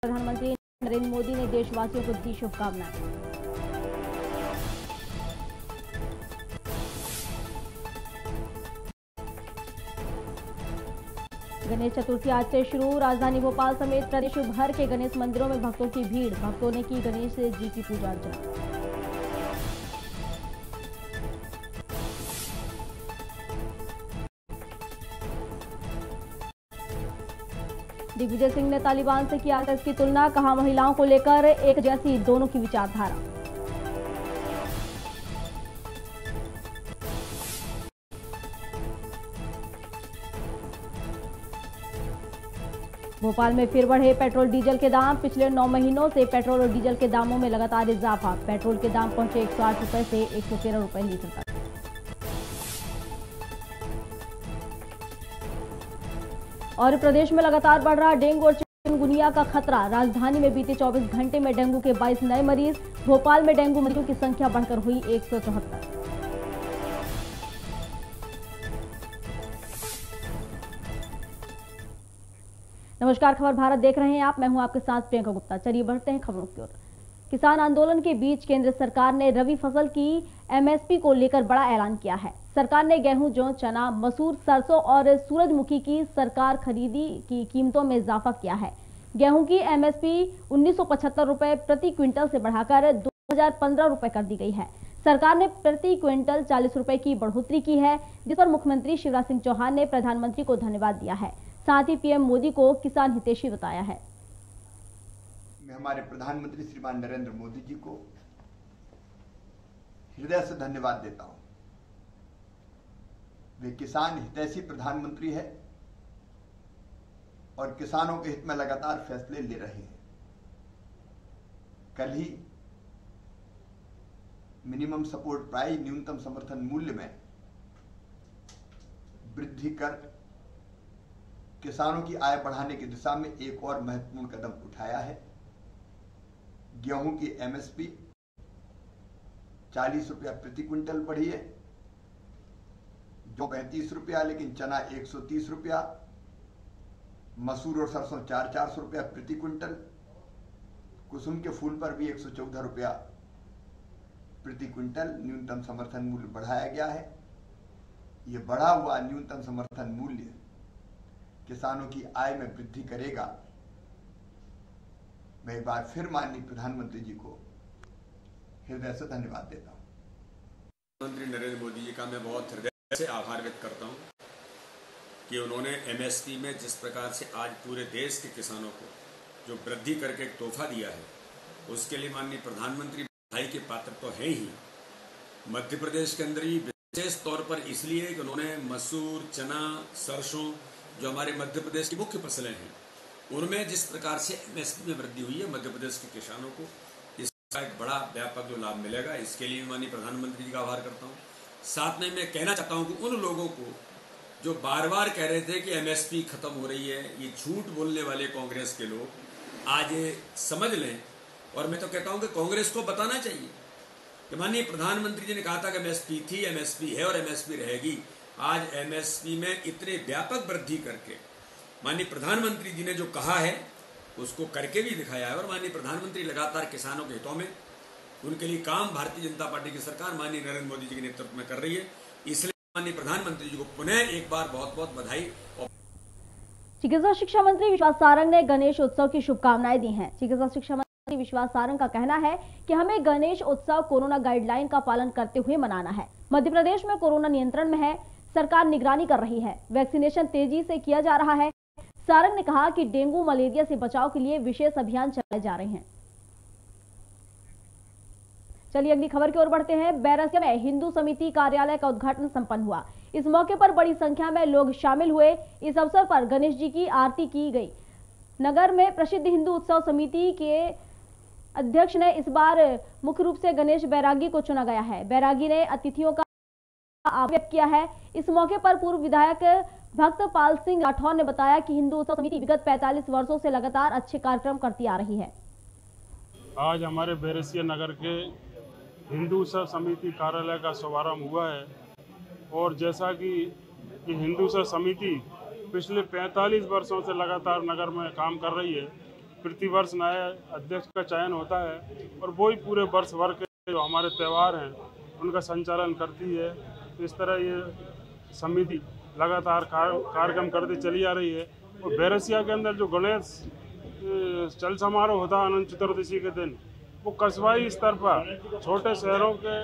प्रधानमंत्री नरेंद्र मोदी ने देशवासियों को दी शुभकामनाएं। गणेश चतुर्थी आज से शुरू। राजधानी भोपाल समेत प्रदेश भर के गणेश मंदिरों में भक्तों की भीड़। भक्तों ने की गणेश जी की पूजा अर्चना। दिग्विजय सिंह ने तालिबान से किया आतंक की तुलना। कहा महिलाओं को लेकर एक जैसी दोनों की विचारधारा। भोपाल में फिर बढ़े पेट्रोल डीजल के दाम। पिछले 9 महीनों से पेट्रोल और डीजल के दामों में लगातार इजाफा। पेट्रोल के दाम पहुंचे 108 रुपए से 113 रुपए लीटर तक। और प्रदेश में लगातार बढ़ रहा डेंगू और चिकनगुनिया का खतरा। राजधानी में बीते 24 घंटे में डेंगू के 22 नए मरीज। भोपाल में डेंगू मरीजों की संख्या बढ़कर हुई 174। नमस्कार, खबर भारत देख रहे हैं आप। मैं हूं आपके साथ प्रियंका गुप्ता। चलिए बढ़ते हैं खबरों की ओर। किसान आंदोलन के बीच केंद्र सरकार ने रबी फसल की एमएसपी को लेकर बड़ा ऐलान किया है। सरकार ने गेहूं, जौ, चना, मसूर, सरसों और सूरजमुखी की सरकार खरीदी की कीमतों में इजाफा किया है। गेहूं की एमएसपी 1975 रुपए प्रति क्विंटल से बढ़ाकर 2015 रुपए कर दी गई है। सरकार ने प्रति क्विंटल 40 रुपए की बढ़ोतरी की है, जिस पर मुख्यमंत्री शिवराज सिंह चौहान ने प्रधानमंत्री को धन्यवाद दिया है। साथ ही पीएम मोदी को किसान हितैषी बताया है। मैं हमारे प्रधानमंत्री श्रीमान नरेंद्र मोदी जी को हृदय से धन्यवाद देता हूं। वे किसान हितैषी प्रधानमंत्री है और किसानों के हित में लगातार फैसले ले रहे हैं। कल ही मिनिमम सपोर्ट प्राइस, न्यूनतम समर्थन मूल्य में वृद्धि कर किसानों की आय बढ़ाने की दिशा में एक और महत्वपूर्ण कदम उठाया है। गेहूं की एमएसपी 40 रुपया प्रति क्विंटल बढ़ी है, जो 35 रुपया, लेकिन चना 130 रुपया, मसूर और सरसों 400 रुपया प्रति क्विंटल, कुसुम के फूल पर भी 114 रुपया प्रति क्विंटल न्यूनतम समर्थन मूल्य बढ़ाया गया है। ये बढ़ा हुआ न्यूनतम समर्थन मूल्य किसानों की आय में वृद्धि करेगा। मैं एक बार फिर माननीय प्रधानमंत्री जी को हृदय से धन्यवाद देता हूं। प्रधानमंत्री नरेंद्र मोदी जी का मैं बहुत हृदय से आभार व्यक्त करता हूं कि उन्होंने एमएसपी में जिस प्रकार से आज पूरे देश के किसानों को जो वृद्धि करके एक तोहफा दिया है, उसके लिए माननीय प्रधानमंत्री बधाई के पात्र तो हैं ही। मध्य प्रदेश के अंदर भी विशेष तौर पर इसलिए कि उन्होंने मसूर, चना, सरसों, जो हमारे मध्य प्रदेश की मुख्य फसलें हैं, उनमें जिस प्रकार से एमएसपी में वृद्धि हुई है, मध्य प्रदेश के किसानों को इसका एक बड़ा व्यापक जो लाभ मिलेगा, इसके लिए माननीय प्रधानमंत्री जी का आभार करता हूं। साथ में मैं कहना चाहता हूं कि उन लोगों को जो बार बार कह रहे थे कि एमएसपी खत्म हो रही है, ये झूठ बोलने वाले कांग्रेस के लोग आज ये समझ लें। और मैं तो कहता हूं कि कांग्रेस को बताना चाहिए कि माननीय प्रधानमंत्री जी ने कहा था कि एमएसपी थी, एमएसपी है और एमएसपी रहेगी। आज एमएसपी में इतने व्यापक वृद्धि करके माननीय प्रधानमंत्री जी ने जो कहा है उसको करके भी दिखाया है। और माननीय प्रधानमंत्री लगातार किसानों के हितों में उनके लिए काम भारतीय जनता पार्टी की सरकार माननीय नरेंद्र मोदी जी के नेतृत्व में कर रही है। इसलिए माननीय प्रधानमंत्री जी को पुनः एक बार बहुत बहुत बधाई। चिकित्सा शिक्षा मंत्री विश्वास सारंग ने गणेश उत्सव की शुभकामनाएं दी हैं। चिकित्सा शिक्षा मंत्री विश्वास सारंग का कहना है कि हमें गणेश उत्सव कोरोना गाइडलाइन का पालन करते हुए मनाना है। मध्य प्रदेश में कोरोना नियंत्रण में है, सरकार निगरानी कर रही है, वैक्सीनेशन तेजी से किया जा रहा है। सारंग ने कहा कि डेंगू, मलेरिया से बचाव के लिए विशेष अभियान चलाए जा रहे हैं। चलिए अगली खबर की ओर बढ़ते हैं। बैरसिया में हिंदू समिति कार्यालय का उद्घाटन संपन्न हुआ। इस मौके पर बड़ी संख्या में लोग शामिल हुए। इस अवसर पर गणेश जी की आरती की गई। नगर में प्रसिद्ध हिंदू उत्सव समिति के अध्यक्ष ने इस बार मुख्य रूप से गणेश बैरागी को चुना गया है। बैरागी ने अतिथियों का आभार व्यक्त किया है। इस मौके पर पूर्व विधायक भक्तपाल सिंह राठौर ने बताया कि हिंदू उत्सव समिति विगत 45 वर्षों से लगातार अच्छे कार्यक्रम करती आ रही है। आज हमारे बैरसिया नगर के हिंदू उत्सव समिति कार्यालय का शुभारंभ हुआ है और जैसा कि हिंदू उत्सव समिति पिछले 45 वर्षों से लगातार नगर में काम कर रही है, प्रतिवर्ष नए अध्यक्ष का चयन होता है और वही पूरे वर्ष भर के जो हमारे त्यौहार हैं उनका संचालन करती है। तो इस तरह ये समिति लगातार कार्यक्रम करती चली आ रही है। और बैरसिया के अंदर जो गणेश चल समारोह होता है अनंत चतुर्दशी के दिन, वो कस्बाई स्तर पर छोटे शहरों के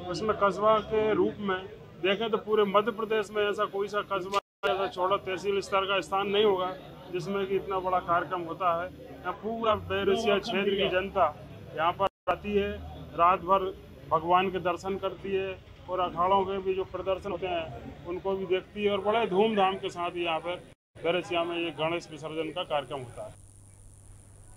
उसमें कस्बा के रूप में देखें तो पूरे मध्य प्रदेश में ऐसा कोई सा कस्बा ऐसा छोटा तहसील स्तर का स्थान नहीं होगा जिसमें कि इतना बड़ा कार्यक्रम होता है। यहाँ पूरा बैरसिया क्षेत्र की जनता यहाँ पर आती है, रात भर भगवान के दर्शन करती है और अखाड़ों के भी जो प्रदर्शन होते हैं उनको भी देखती है और बड़े धूमधाम के साथ यहाँ पर बैरसिया में ये गणेश विसर्जन का कार्यक्रम होता है।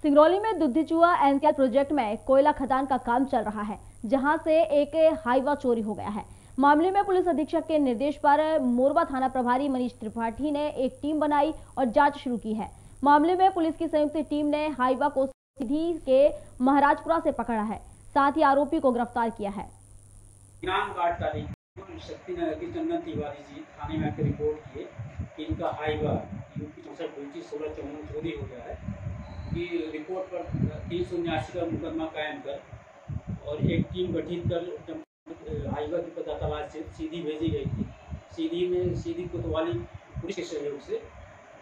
सिंगरौली में दुधिचुआ एनसीएल प्रोजेक्ट में कोयला खदान का काम चल रहा है, जहां से एक हाईवा चोरी हो गया है। मामले में पुलिस अधीक्षक के निर्देश पर मोरबा थाना प्रभारी मनीष त्रिपाठी ने एक टीम बनाई और जांच शुरू की है। मामले में पुलिस की संयुक्त टीम ने हाईवा को सीधी के महाराजपुरा से पकड़ा है, साथ ही आरोपी को गिरफ्तार किया है। दिनांक 8 तारीख को शक्तिनगर की चंदन तिवारी जी थाने में आकर रिपोर्ट किए कि इनका हाईवा यूपी 64-25-16-54 चोरी हो गया है। की रिपोर्ट पर 379 का मुकदमा कायम कर और एक टीम गठित कर हाईवा की पता तलाश से सीधी भेजी गई थी। सीधी कोतवाली पुलिस के सहयोग से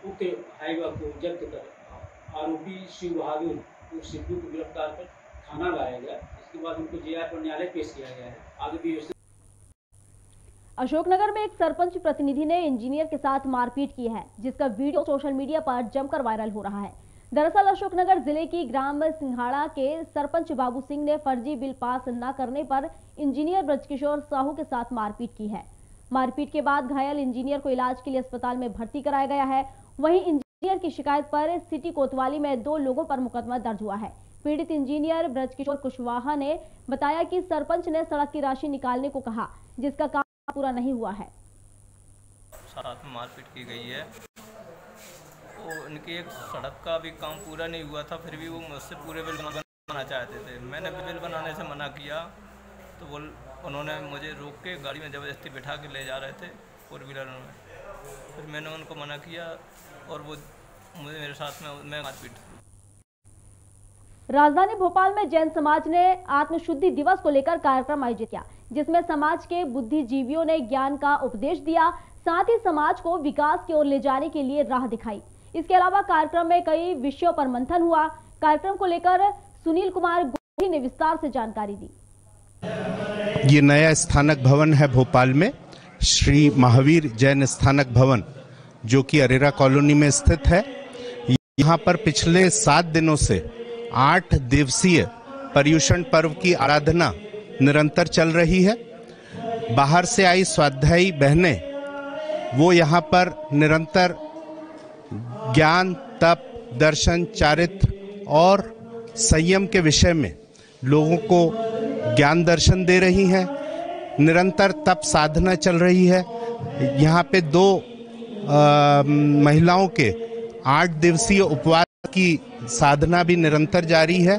उक्त हाईवा को जब्त कर आरोपी शिव बहादुर उस सिद्धू को गिरफ्तार कर थाना लाया गया। इसके बाद उनको जेआर पर न्यायालय पेश किया गया है। आगे भी अशोकनगर में एक सरपंच प्रतिनिधि ने इंजीनियर के साथ मारपीट की है, जिसका वीडियो सोशल मीडिया पर जमकर वायरल हो रहा है। दरअसल अशोकनगर जिले की ग्राम सिंघाड़ा के सरपंच बाबू सिंह ने फर्जी बिल पास न करने पर इंजीनियर ब्रजकिशोर साहू के साथ मारपीट की है। मारपीट के बाद घायल इंजीनियर को इलाज के लिए अस्पताल में भर्ती कराया गया है। वहीं इंजीनियर की शिकायत पर सिटी कोतवाली में 2 लोगों पर मुकदमा दर्ज हुआ है। पीड़ित इंजीनियर ब्रजकिशोर कुशवाहा ने बताया कि सरपंच ने सड़क की राशि निकालने को कहा, जिसका काम पूरा नहीं हुआ है। साथ में मारपीट की गई है। तो उनकी एक सड़क का भी काम पूरा नहीं हुआ था, फिर भी वो मुझसे पूरे बिल बनाना चाहते थे। मैंने बिल बनाने से मना किया तो उन्होंने मुझे रोक के गाड़ी में ज़बरदस्ती बिठा के ले जा रहे थे 4 व्हीलर में। फिर मैंने उनको मना किया और वो मुझे मेरे साथ में मारपीट। राजधानी भोपाल में जैन समाज ने आत्मशुद्धि दिवस को लेकर कार्यक्रम आयोजित किया, जिसमें समाज के बुद्धिजीवियों ने ज्ञान का उपदेश दिया, साथ ही समाज को विकास की ओर ले जाने के लिए राह दिखाई। इसके अलावा कार्यक्रम में कई विषयों पर मंथन हुआ। कार्यक्रम को लेकर सुनील कुमार गोठी ने विस्तार से जानकारी दी। ये नया स्थानक भवन है भोपाल में, श्री महावीर जैन स्थानक भवन, जो कि अरेरा कॉलोनी में स्थित है। यहाँ पर पिछले 7 दिनों से 8 दिवसीय पर्युषण पर्व की आराधना निरंतर चल रही है। बाहर से आई स्वाध्यायी बहनें वो यहाँ पर निरंतर ज्ञान, तप, दर्शन, चारित्र और संयम के विषय में लोगों को ज्ञान दर्शन दे रही हैं। निरंतर तप साधना चल रही है। यहाँ पे 2 महिलाओं के 8 दिवसीय उपवास की साधना भी निरंतर जारी है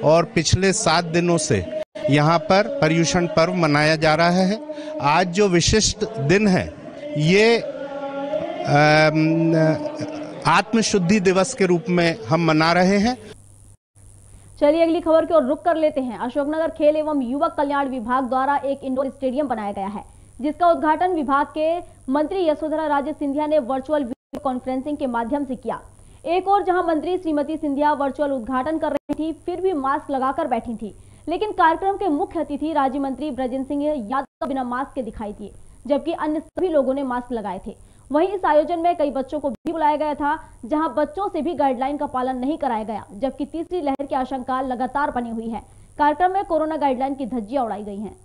और पिछले 7 दिनों से यहाँ पर पर्युषण पर्व मनाया जा रहा है। आज जो विशिष्ट दिन है ये आत्मशुद्धि दिवस के रूप में हम मना रहे हैं। चलिए अगली खबर की ओर रुख कर लेते हैं। अशोकनगर खेल एवं युवक कल्याण विभाग द्वारा एक इंडोर स्टेडियम बनाया गया है, जिसका उद्घाटन विभाग के मंत्री यशोधरा राजे सिंधिया ने वर्चुअल वीडियो कॉन्फ्रेंसिंग के माध्यम से किया। एक और जहां मंत्री श्रीमती सिंधिया वर्चुअल उद्घाटन कर रही थी, फिर भी मास्क लगाकर बैठी थी, लेकिन कार्यक्रम के मुख्य अतिथि राज्य मंत्री बृजेंद्र सिंह यादव बिना मास्क के दिखाई दिए, जबकि अन्य सभी लोगों ने मास्क लगाए थे। वहीं इस आयोजन में कई बच्चों को भी बुलाया गया था, जहां बच्चों से भी गाइडलाइन का पालन नहीं कराया गया, जबकि तीसरी लहर की आशंका लगातार बनी हुई है। कार्यक्रम में कोरोना गाइडलाइन की धज्जियां उड़ाई गई हैं।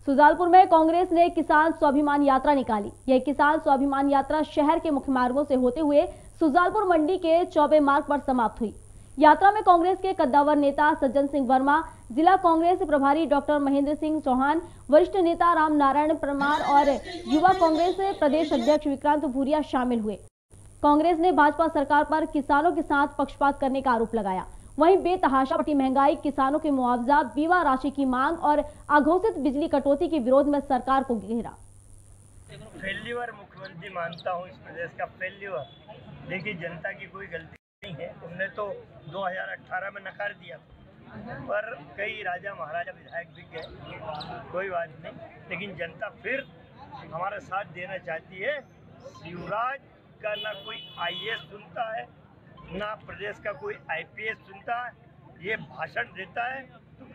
सुजालपुर में कांग्रेस ने किसान स्वाभिमान यात्रा निकाली। यह किसान स्वाभिमान यात्रा शहर के मुख्य मार्गों से होते हुए सुजालपुर मंडी के चौबे मार्ग पर समाप्त हुई। यात्रा में कांग्रेस के कद्दावर नेता सज्जन सिंह वर्मा, जिला कांग्रेस प्रभारी डॉक्टर महेंद्र सिंह चौहान, वरिष्ठ नेता राम नारायण परमार और युवा कांग्रेस प्रदेश अध्यक्ष विक्रांत भूरिया शामिल हुए। कांग्रेस ने भाजपा सरकार पर किसानों के साथ पक्षपात करने का आरोप लगाया। वहीं बेतहाशा बढ़ती महंगाई, किसानों के मुआवजा, बीमा राशि की मांग और अघोषित बिजली कटौती के विरोध में सरकार को घेरा। फेल्यूर मुख्यमंत्री मानता हूं, इस प्रदेश का फेल्यूर। देखिए जनता की कोई गलती नहीं है, उनने तो 2018 में नकार दिया पर कई राजा महाराजा विधायक बिक गए, कोई बात नहीं, लेकिन जनता फिर हमारा साथ देना चाहती है। शिवराज का ना कोई IAS सुनता है, ना प्रदेश का कोई IPS सुनता है, ये भाषण देता है,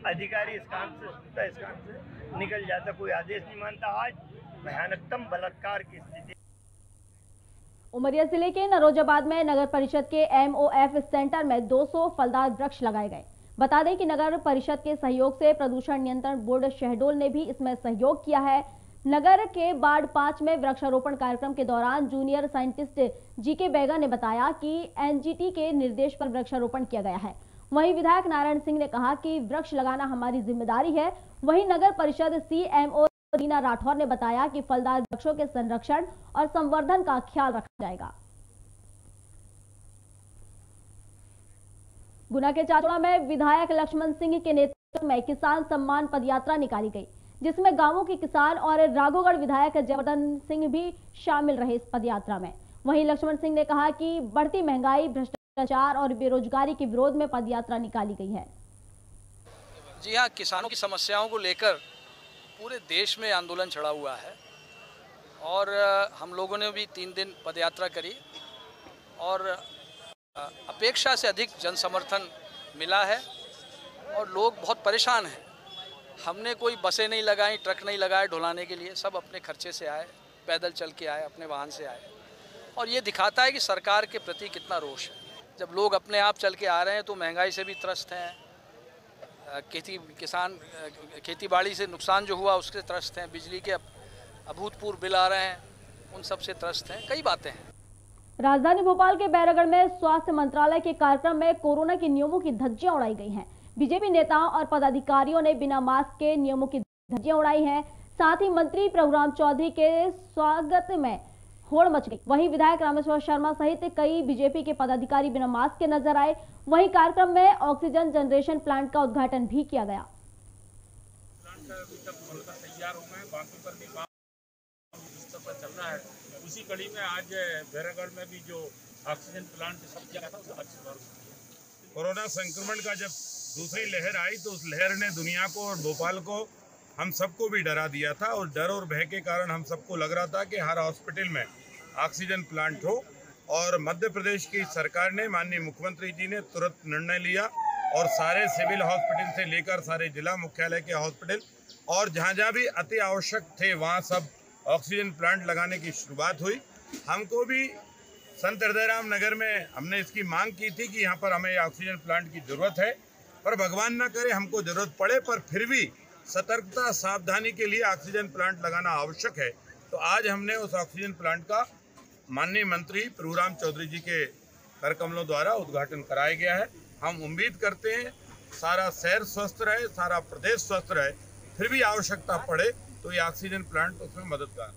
अधिकारी इस काम से सुनता है, इस काम से निकल जाता, कोई आदेश नहीं मानता। आज भयानकतम बलात्कार की स्थिति। उमरिया जिले के नरोजाबाद में नगर परिषद के MOF सेंटर में 200 फलदार वृक्ष लगाए गए। बता दें कि नगर परिषद के सहयोग से प्रदूषण नियंत्रण बोर्ड शहडोल ने भी इसमें सहयोग किया है। नगर के वार्ड 5 में वृक्षारोपण कार्यक्रम के दौरान जूनियर साइंटिस्ट GK बैगा ने बताया कि NGT के निर्देश पर वृक्षारोपण किया गया है। वहीं विधायक नारायण सिंह ने कहा कि वृक्ष लगाना हमारी जिम्मेदारी है। वहीं नगर परिषद CMO रीना राठौर ने बताया कि फलदार वृक्षों के संरक्षण और संवर्धन का ख्याल रखा जाएगा। गुना के चाचौड़ा में विधायक लक्ष्मण सिंह के नेतृत्व में किसान सम्मान पदयात्रा निकाली गई, जिसमें गांवों के किसान और राघोगढ़ विधायक जयवर्धन सिंह भी शामिल रहे इस पदयात्रा में। वहीं लक्ष्मण सिंह ने कहा कि बढ़ती महंगाई, भ्रष्टाचार और बेरोजगारी के विरोध में पदयात्रा निकाली गई है। जी हाँ, किसानों की समस्याओं को लेकर पूरे देश में आंदोलन छड़ा हुआ है और हम लोगों ने भी 3 दिन पदयात्रा करी और अपेक्षा से अधिक जन समर्थन मिला है और लोग बहुत परेशान हैं। हमने कोई बसें नहीं लगाई, ट्रक नहीं लगाए ढुलाने के लिए, सब अपने खर्चे से आए, पैदल चल के आए, अपने वाहन से आए और ये दिखाता है कि सरकार के प्रति कितना रोष है। जब लोग अपने आप चल के आ रहे हैं तो महंगाई से भी त्रस्त हैं, खेती बाड़ी से नुकसान जो हुआ उससे त्रस्त हैं, बिजली के अभूतपूर्व बिल आ रहे हैं, उन सब से त्रस्त हैं, कई बातें हैं। राजधानी भोपाल के बैरागढ़ में स्वास्थ्य मंत्रालय के कार्यक्रम में कोरोना के नियमों की धज्जियां उड़ाई गई हैं। बीजेपी नेताओं और पदाधिकारियों ने बिना मास्क के नियमों की धज्जियां उड़ाई हैं। साथ ही मंत्री प्रभुराम चौधरी के स्वागत में होड़ मच गई। वहीं विधायक रामेश्वर शर्मा सहित कई बीजेपी के पदाधिकारी बिना मास्क के नजर आए। वहीं कार्यक्रम में ऑक्सीजन जनरेशन प्लांट का उद्घाटन भी किया गया। चलना है, उसी कड़ी में आज बैरागढ़ में भी जो ऑक्सीजन प्लांट सब जगह था उसका शुभारंभ। कोरोना संक्रमण का जब दूसरी लहर आई तो उस लहर ने दुनिया को और भोपाल को, हम सबको भी डरा दिया था और डर और भय के कारण हम सबको लग रहा था कि हर हॉस्पिटल में ऑक्सीजन प्लांट हो। और मध्य प्रदेश की सरकार ने, माननीय मुख्यमंत्री जी ने तुरंत निर्णय लिया और सारे सिविल हॉस्पिटल से लेकर सारे जिला मुख्यालय के हॉस्पिटल और जहाँ जहाँ भी अति आवश्यक थे वहाँ सब ऑक्सीजन प्लांट लगाने की शुरुआत हुई। हमको भी संत हृदयराम नगर में हमने इसकी मांग की थी कि यहाँ पर हमें ऑक्सीजन प्लांट की ज़रूरत है, पर भगवान ना करे हमको ज़रूरत पड़े, पर फिर भी सतर्कता सावधानी के लिए ऑक्सीजन प्लांट लगाना आवश्यक है। तो आज हमने उस ऑक्सीजन प्लांट का माननीय मंत्री प्रभुराम चौधरी जी के कर कमलों द्वारा उद्घाटन कराया गया है। हम उम्मीद करते हैं सारा शहर स्वस्थ रहे, सारा प्रदेश स्वस्थ रहे, फिर भी आवश्यकता पड़े तो ये ऑक्सीजन प्लांट उसमें मददगार है।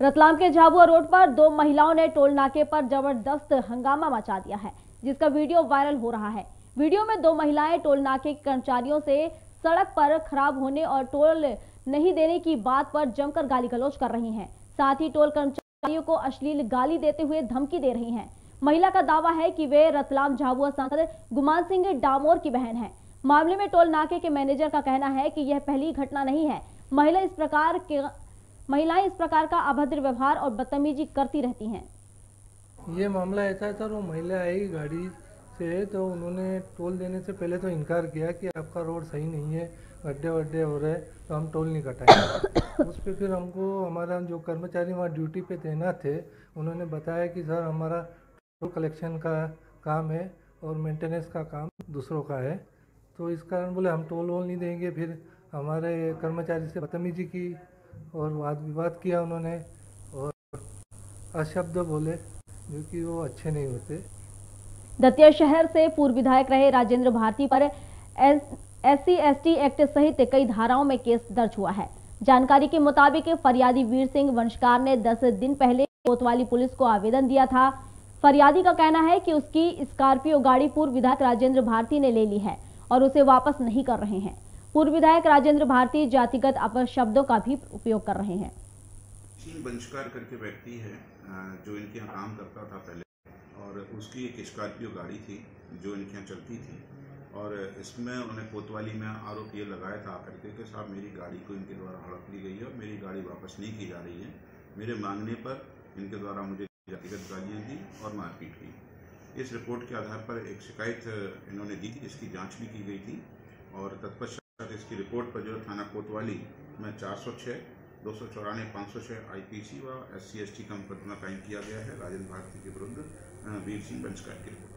रतलाम के झाबुआ रोड पर 2 महिलाओं ने टोल नाके पर जबरदस्त हंगामा मचा दिया है, जिसका वीडियो वायरल हो रहा है। वीडियो में 2 महिलाएं टोल नाके के कर्मचारियों से सड़क पर खराब होने और टोल नहीं देने की बात पर जमकर गाली गलौज कर रही हैं। साथ ही टोल कर्मचारियों को अश्लील गाली देते हुए धमकी दे रही हैं। महिला का दावा है कि वे रतलाम झाबुआ सांसद गुमान सिंह डामोर की बहन है। मामले में टोल नाके के मैनेजर का कहना है कि यह पहली घटना नहीं है। महिलाएं इस प्रकार का अभद्र व्यवहार और बदतमीजी करती रहती हैं। ये मामला ऐसा है सर, वो महिला आई गाड़ी से तो उन्होंने टोल देने से पहले तो इनकार किया कि आपका रोड सही नहीं है, गड्ढे वड्ढे हो रहे तो हम टोल नहीं कटाएंगे। उस पर फिर हमको हमारा जो कर्मचारी वहाँ ड्यूटी पे तैनात थे उन्होंने बताया कि सर हमारा टोल कलेक्शन का काम है और मेंटेनेंस का काम दूसरों का है, तो इस कारण बोले हम टोल वोल नहीं देंगे। फिर हमारे कर्मचारी से बदतमीजी की और वाद विवाद किया उन्होंने और अशब्द बोले जो कि वो अच्छे नहीं होते। दतिया शहर से पूर्व विधायक रहे राजेंद्र भारती पर SC/ST एक्ट सहित कई धाराओं में केस दर्ज हुआ है। जानकारी के मुताबिक फरियादी वीर सिंह वंशकार ने 10 दिन पहले कोतवाली पुलिस को आवेदन दिया था। फरियादी का कहना है कि उसकी स्कॉर्पियो गाड़ी पूर्व विधायक राजेंद्र भारती ने ले ली है और उसे वापस नहीं कर रहे हैं। पूर्व विधायक राजेंद्र भारती जातिगत अपशब्दों का भी उपयोग कर रहे हैं। वंशकार करके व्यक्ति है जो इनके यहाँ काम करता था पहले, और उसकी एक स्कॉर्पियो गाड़ी थी जो इनके यहाँ चलती थी, और इसमें उन्होंने कोतवाली में आरोप ये लगाया था आकर के कि साहब मेरी गाड़ी को इनके द्वारा हड़प ली गई है और मेरी गाड़ी वापस नहीं की जा रही है। मेरे मांगने पर इनके द्वारा मुझे जातिगत गालियाँ दी और मारपीट की। इस रिपोर्ट के आधार पर एक शिकायत इन्होंने दी थी, इसकी जांच भी की गई थी और तत्पश्चात इसकी रिपोर्ट पर जो थाना कोतवाली में 406, 294, 506 IPC व SC/ST का मुकदमा कायम किया गया है राजेंद्र भारती के विरुद्ध वीर सिंह पंचकार की रिपोर्ट।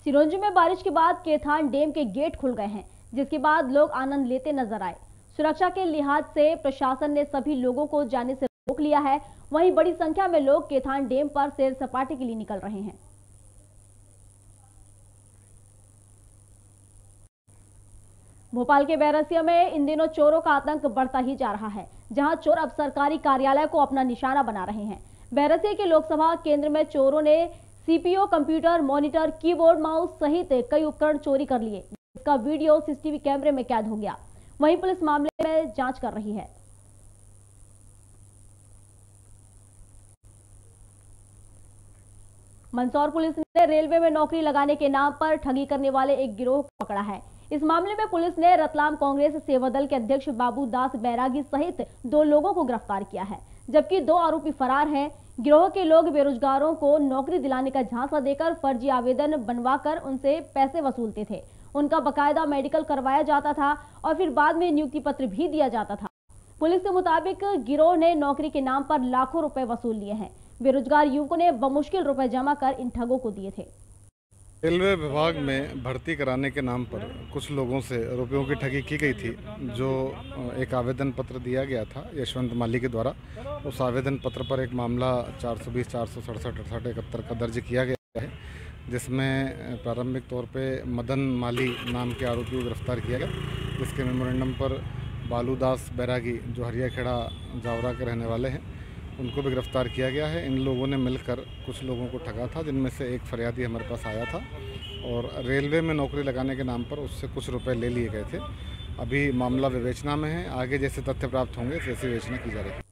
सिरोंजी में बारिश के बाद केथान डैम के गेट खुल गए हैं, जिसके बाद लोग आनंद लेते नजर आए। सुरक्षा के लिहाज से प्रशासन ने सभी लोगों को जाने से रोक लिया है। वहीं बड़ी संख्या में लोग केथान डैम पर सैर सपाटे के लिए निकल रहे हैं। भोपाल के बैरसिया में इन दिनों चोरों का आतंक बढ़ता ही जा रहा है, जहां चोर अब सरकारी कार्यालय को अपना निशाना बना रहे हैं। बैरसिया के लोकसभा केंद्र में चोरों ने CPU, computer, monitor, keyboard, mouse सहित कई उपकरण चोरी कर लिए, जिसका वीडियो CCTV कैमरे में कैद हो गया। वहीं पुलिस मामले में जांच कर रही है। मंदसौर पुलिस ने रेलवे में नौकरी लगाने के नाम पर ठगी करने वाले एक गिरोह को पकड़ा है। इस मामले में पुलिस ने रतलाम कांग्रेस सेवा दल के अध्यक्ष बाबू दास बैरागी सहित 2 लोगों को गिरफ्तार किया है, जबकि 2 आरोपी फरार हैं। गिरोह के लोग बेरोजगारों को नौकरी दिलाने का झांसा देकर फर्जी आवेदन बनवाकर उनसे पैसे वसूलते थे। उनका बकायदा मेडिकल करवाया जाता था और फिर बाद में नियुक्ति पत्र भी दिया जाता था। पुलिस के मुताबिक गिरोह ने नौकरी के नाम पर लाखों रुपए वसूल लिए हैं। बेरोजगार युवकों ने बमुश्किल रुपए जमा कर इन ठगों को दिए थे। रेलवे विभाग में भर्ती कराने के नाम पर कुछ लोगों से रुपयों की ठगी की गई थी। जो एक आवेदन पत्र दिया गया था यशवंत माली के द्वारा, उस आवेदन पत्र पर एक मामला 420, 467, 68, 71 का दर्ज किया गया है, जिसमें प्रारंभिक तौर पे मदन माली नाम के आरोपी को गिरफ्तार किया गया, जिसके मेमोरेंडम पर बालूदास बैरागी जो हरियाखेड़ा जावरा के रहने वाले हैं, उनको भी गिरफ्तार किया गया है। इन लोगों ने मिलकर कुछ लोगों को ठगा था, जिनमें से एक फरियादी हमारे पास आया था और रेलवे में नौकरी लगाने के नाम पर उससे कुछ रुपए ले लिए गए थे। अभी मामला विवेचना में है, आगे जैसे तथ्य प्राप्त होंगे वैसे विवेचना की जा रही है।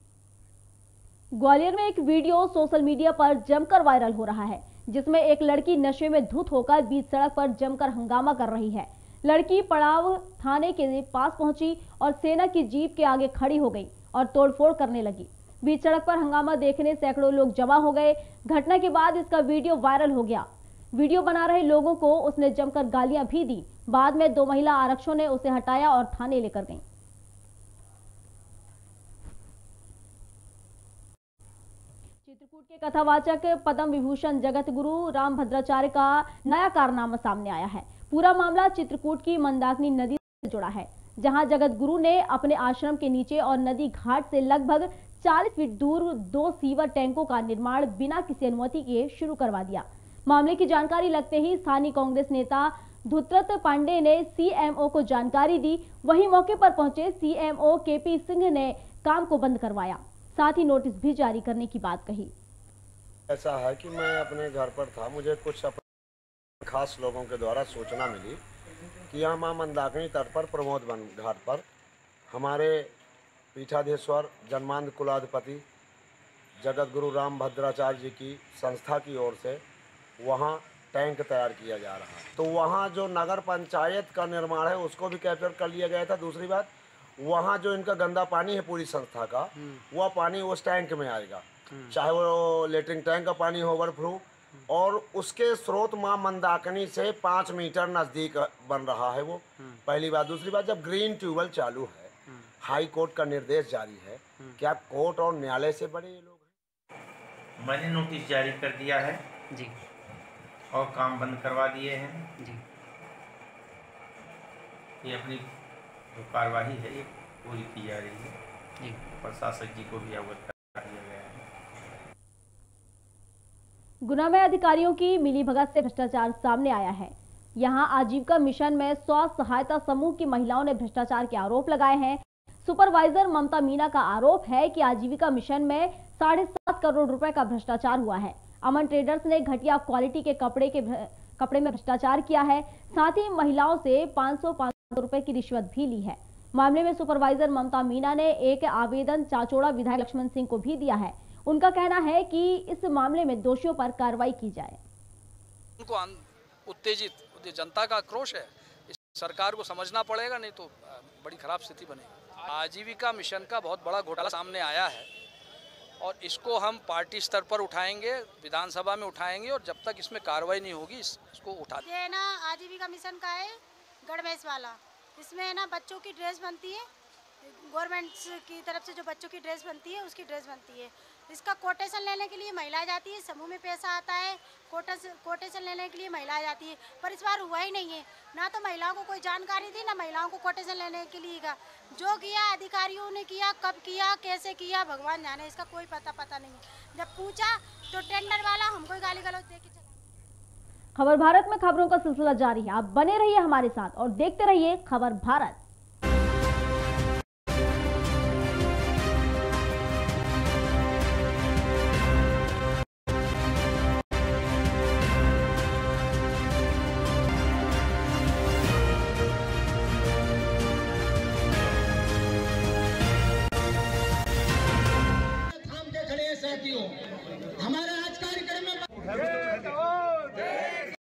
ग्वालियर में एक वीडियो सोशल मीडिया पर जमकर वायरल हो रहा है, जिसमें एक लड़की नशे में धुत होकर बीच सड़क पर जमकर हंगामा कर रही है। लड़की पड़ाव थाने के पास पहुंची और सेना की जीप के आगे खड़ी हो गई और तोड़फोड़ करने लगी। बीच सड़क पर हंगामा देखने सैकड़ों लोग जमा हो गए। घटना के बाद इसका वीडियो वायरल हो गया। वीडियो बना रहे लोगों को उसने जमकर गालियां भी दी। बाद में 2 महिला आरक्षकों ने उसे हटाया और थाने लेकर गईं। चित्रकूट के कथावाचक पद्म विभूषण जगत गुरु रामभद्राचार्य का नया कारनामा सामने आया है। पूरा मामला चित्रकूट की मंदाकिनी नदी से जुड़ा है, जहां जगत गुरु ने अपने आश्रम के नीचे और नदी घाट से लगभग 40 फीट दूर 2 सीवर टैंकों का निर्माण बिना किसी अनुमति के शुरू करवा दिया। मामले की जानकारी लगते ही स्थानीय कांग्रेस नेता धुत्रत पांडे ने CMO को जानकारी दी। वहीं मौके पर पहुंचे CMO KP सिंह ने काम को बंद करवाया, साथ ही नोटिस भी जारी करने की बात कही। ऐसा है कि मैं अपने घर पर था, मुझे कुछ खास लोगों के द्वारा सूचना मिली कि यहाँ मां मंदाकिनी तट पर प्रमोद वन घाट पर हमारे पीठाधीश्वर जन्मांध कुलाधिपति जगत गुरु रामभद्राचार्य जी की संस्था की ओर से वहाँ टैंक तैयार किया जा रहा है। तो वहाँ जो नगर पंचायत का निर्माण है उसको भी कैप्चर कर लिया गया था। दूसरी बात, वहाँ जो इनका गंदा पानी है पूरी संस्था का, वह पानी उस टैंक में आएगा, चाहे वो लेटरिन टैंक का पानी हो ओवरफ्लो, और उसके स्रोत मां मंदाकिनी से 5 मीटर नज़दीक बन रहा है वो। पहली बात। दूसरी बात, जब ग्रीन ट्यूबवेल चालू है, हाई कोर्ट का निर्देश जारी है, क्या कोर्ट और न्यायालय से बड़े ये लोग हैं? मैंने नोटिस जारी कर दिया है जी और काम बंद करवा दिए हैं जी। ये अपनी जो कार्रवाई है ये पूरी की जा रही है जी। प्रशासक जी को भी अवगत करा दिया गया है। गुना में अधिकारियों की मिलीभगत से भ्रष्टाचार सामने आया है। यहां आजीविका मिशन में स्वयं सहायता समूह की महिलाओं ने भ्रष्टाचार के आरोप लगाए हैं। सुपरवाइजर ममता मीना का आरोप है कि आजीविका मिशन में 7.5 करोड़ रुपए का भ्रष्टाचार हुआ है। अमन ट्रेडर्स ने घटिया क्वालिटी के कपड़े में भ्रष्टाचार किया है। साथ ही महिलाओं से 500 रुपए की रिश्वत भी ली है। मामले में सुपरवाइजर ममता मीना ने एक आवेदन चाचौड़ा विधायक लक्ष्मण सिंह को भी दिया है। उनका कहना है कि इस मामले में दोषियों पर कार्रवाई की जाए। उनको उत्तेजित जनता का आक्रोश है, इस सरकार को समझना पड़ेगा, नहीं तो बड़ी खराब स्थिति बनेगी। आजीविका मिशन का बहुत बड़ा घोटाला सामने आया है और इसको हम पार्टी स्तर पर उठाएंगे, विधानसभा में उठाएंगे और जब तक इसमें कार्रवाई नहीं होगी इसको उठा। ये ना आजीविका मिशन का है गणवेश वाला, इसमें ना बच्चों की ड्रेस बनती है, गवर्नमेंट की तरफ से जो बच्चों की ड्रेस बनती है उसकी ड्रेस बनती है। इसका कोटेशन लेने के लिए महिला जाती है, समूह में पैसा आता है, कोटेशन लेने के लिए महिला जाती है, पर इस बार हुआ ही नहीं है। ना तो महिलाओं को कोई जानकारी थी, ना महिलाओं को कोटेशन लेने के लिए का जो किया अधिकारियों ने किया, कब किया, कैसे किया, भगवान जाने, इसका कोई पता नहीं। जब पूछा तो टेंडर वाला हमको गाली गलौज दे के चला। खबर भारत में खबरों का सिलसिला जारी है, आप बने रहिए हमारे साथ और देखते रहिए खबर भारत। हमारा आज कार्यक्रम में